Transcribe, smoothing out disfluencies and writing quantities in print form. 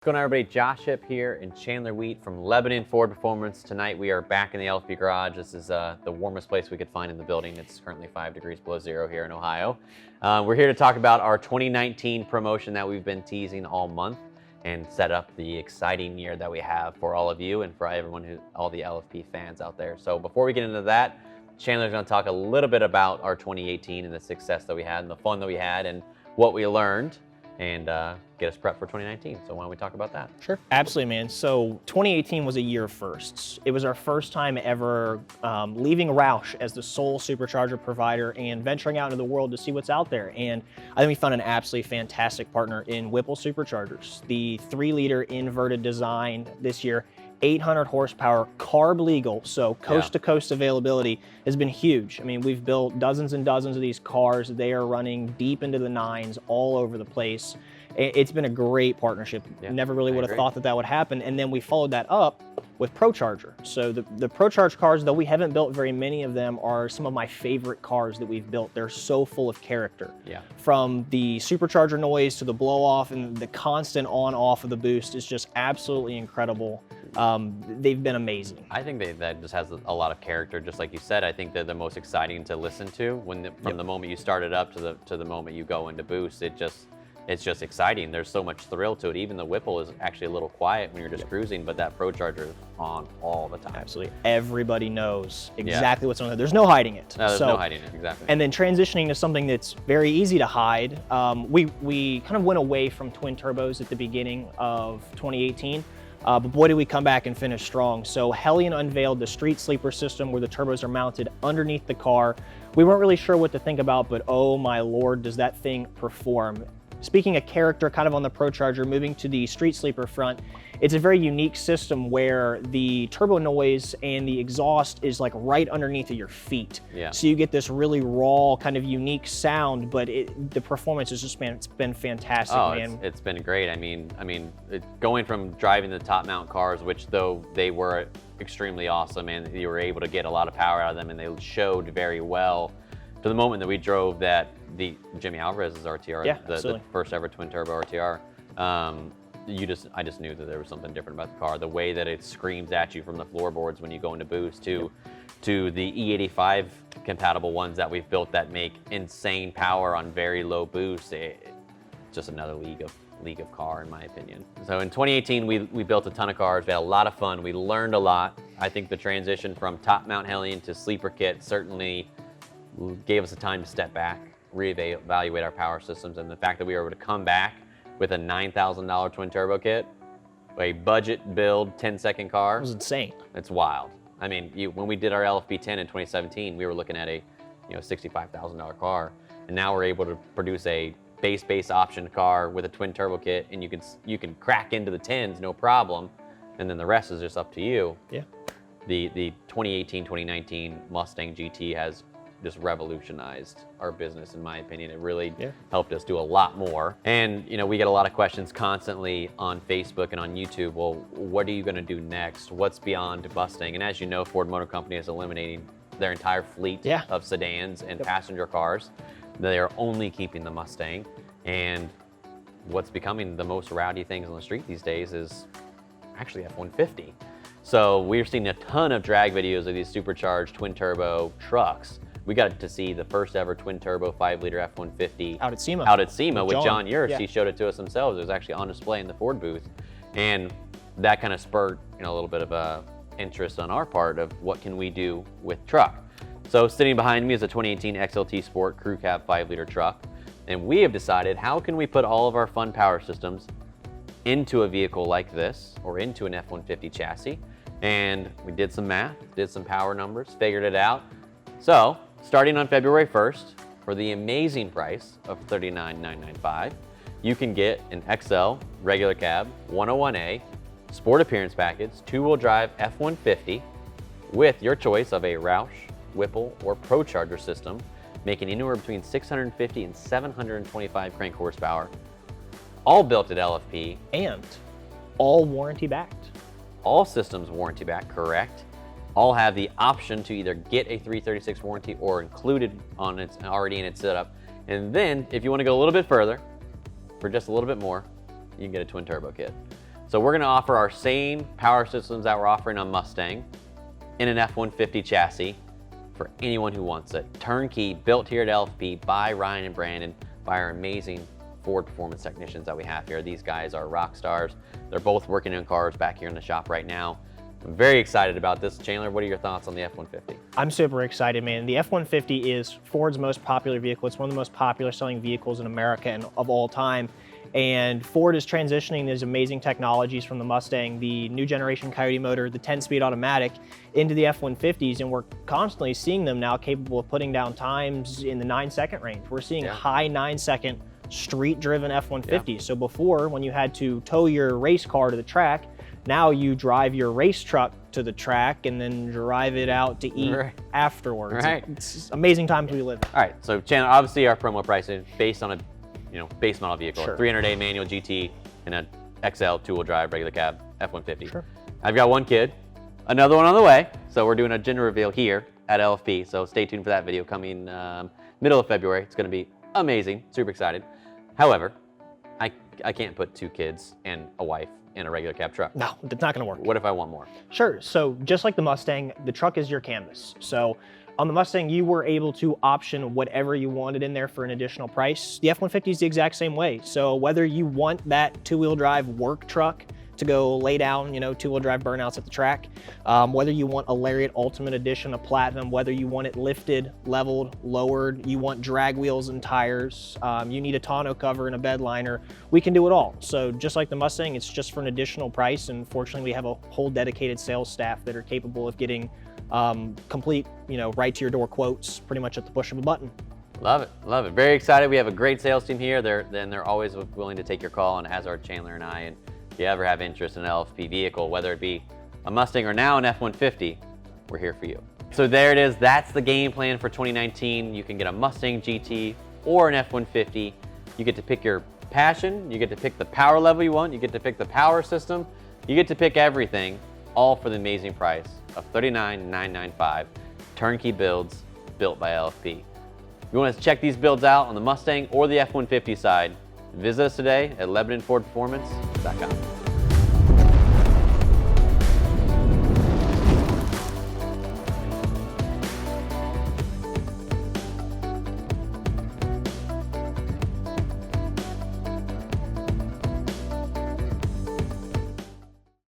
What's going on, everybody? Josh Hip here and Chandler Wheat from Lebanon Ford Performance. Tonight we are back in the LFP garage. This is the warmest place we could find in the building. It's currently 5 degrees below zero here in Ohio. We're here to talk about our 2019 promotion that we've been teasing all month and set up the exciting year that we have for all of you and for everyone, all the LFP fans out there. So before we get into that, Chandler's going to talk a little bit about our 2018 and the success that we had and the fun that we had and what we learned, and get us prepped for 2019. So why don't we talk about that? Sure. Absolutely, man. So 2018 was a year of firsts. It was our first time ever leaving Roush as the sole supercharger provider and venturing out into the world to see what's out there. And I think we found an absolutely fantastic partner in Whipple Superchargers. The 3-liter inverted design this year, 800 horsepower, carb legal, so coast-to-coast availability has been huge. I mean, we've built dozens and dozens of these cars. They are running deep into the 9s all over the place. It's been a great partnership. Yeah, Never really would have thought that would happen. And then we followed that up with ProCharger. So the ProCharge cars, though we haven't built very many of them, are some of my favorite cars that we've built. They're so full of character. Yeah. From the supercharger noise to the blow off and the constant on off of the boost is just absolutely incredible. They've been amazing. I think that just has a lot of character, just like you said. I think they're the most exciting to listen to from the moment you start it up to the moment you go into boost. It's just exciting. There's so much thrill to it. Even the Whipple is actually a little quiet when you're just cruising, but that ProCharger is on all the time. Absolutely. Everybody knows exactly what's on there. There's no hiding it. No, there's no hiding it, exactly. And then transitioning to something that's very easy to hide, we kind of went away from twin turbos at the beginning of 2018. But boy, did we come back and finish strong. So Hellion unveiled the street sleeper system where the turbos are mounted underneath the car. We weren't really sure what to think about, but oh my Lord, does that thing perform. Speaking of character, kind of on the ProCharger, moving to the street sleeper front, it's a very unique system where the turbo noise and the exhaust is like right underneath of your feet. Yeah. So you get this really raw, kind of unique sound, but the performance has just been fantastic, man. It's been great. I mean, going from driving the top mount cars, which though they were extremely awesome and you were able to get a lot of power out of them and they showed very well, to the moment that we drove the Jimmy Alvarez's RTR, the first ever twin turbo RTR, I just knew that there was something different about the car. The way that it screams at you from the floorboards when you go into boost to the E85 compatible ones that we've built that make insane power on very low boost. Just another league of car, in my opinion. So in 2018, we built a ton of cars. We had a lot of fun. We learned a lot. I think the transition from top mount Hellion to sleeper kit certainly gave us the time to step back, reevaluate our power systems, and the fact that we were able to come back with a $9,000 twin turbo kit, a budget build 10-second car. It was insane. It's wild. I mean, when we did our LFP 10 in 2017, we were looking at a $65,000 car, and now we're able to produce a base option car with a twin turbo kit, and you can crack into the 10s no problem, and then the rest is just up to you. Yeah. The 2018-2019 Mustang GT has just revolutionized our business, in my opinion. It really helped us do a lot more. And we get a lot of questions constantly on Facebook and on YouTube. Well, what are you going to do next? What's beyond Mustang? And as you know, Ford Motor Company is eliminating their entire fleet of sedans and passenger cars. They are only keeping the Mustang. And what's becoming the most rowdy things on the street these days is actually F-150. So we're seeing a ton of drag videos of these supercharged twin turbo trucks. We got to see the first ever twin turbo 5-liter F-150 out at SEMA with John Urst. He showed it to us himself. It was actually on display in the Ford booth, and that kind of spurred a little bit of interest on our part of what can we do with truck. So sitting behind me is a 2018 XLT Sport Crew Cab 5-liter truck, and we have decided how can we put all of our fun power systems into a vehicle like this or into an F-150 chassis. And we did some math, did some power numbers, figured it out. So starting on February 1st, for the amazing price of $39,995, you can get an XL regular cab 101A Sport Appearance Package 2-wheel drive F-150 with your choice of a Roush, Whipple, or ProCharger system, making anywhere between 650 and 725 crank horsepower, all built at LFP. And all warranty backed. All systems warranty back, correct. All have the option to either get a 336 warranty or included already in its setup. And then if you want to go a little bit further, for just a little bit more, you can get a twin turbo kit. So we're gonna offer our same power systems that we're offering on Mustang in an F-150 chassis for anyone who wants it. Turnkey, built here at LFP by Ryan and Brandon, by our amazing Ford performance technicians that we have here. These guys are rock stars. They're both working on cars back here in the shop right now. I'm very excited about this. Chandler, what are your thoughts on the F-150? I'm super excited, man. The F-150 is Ford's most popular vehicle. It's one of the most popular selling vehicles in America and of all time. And Ford is transitioning these amazing technologies from the Mustang, the new generation Coyote motor, the 10-speed automatic, into the F-150s, and we're constantly seeing them now capable of putting down times in the 9-second range. We're seeing high 9-second street-driven F-150s. So before, when you had to tow your race car to the track, now you drive your race truck to the track and then drive it out to eat afterwards. It's amazing times we live in. All right, so Chandler, obviously our promo pricing based on a base model vehicle, 300A manual GT and an XL two-wheel drive regular cab F-150. I've got one kid, another one on the way, so we're doing a gender reveal here at LFP, so stay tuned for that video coming middle of February. It's gonna be amazing, super excited. However, I can't put 2 kids and a wife in a regular cab truck. No, it's not gonna work. What if I want more? Sure, so just like the Mustang, the truck is your canvas. So on the Mustang, you were able to option whatever you wanted in there for an additional price. The F-150 is the exact same way. So whether you want that 2-wheel drive work truck to go lay down, 2-wheel drive burnouts at the track, whether you want a Lariat Ultimate Edition, a Platinum, whether you want it lifted, leveled, lowered, you want drag wheels and tires, you need a tonneau cover and a bed liner, we can do it all. So just like the Mustang, it's just for an additional price, and fortunately we have a whole dedicated sales staff that are capable of getting complete, right to your door quotes pretty much at the push of a button. Love it, love it. Very excited. We have a great sales team here. They're always willing to take your call, and as are Chandler and I. And if you ever have interest in an LFP vehicle, whether it be a Mustang or now an F-150, we're here for you. So there it is. That's the game plan for 2019. You can get a Mustang GT or an F-150. You get to pick your passion. You get to pick the power level you want. You get to pick the power system. You get to pick everything, all for the amazing price of $39,995. Turnkey builds built by LFP. If you want to check these builds out on the Mustang or the F-150 side, visit us today at LebanonFordPerformance.com.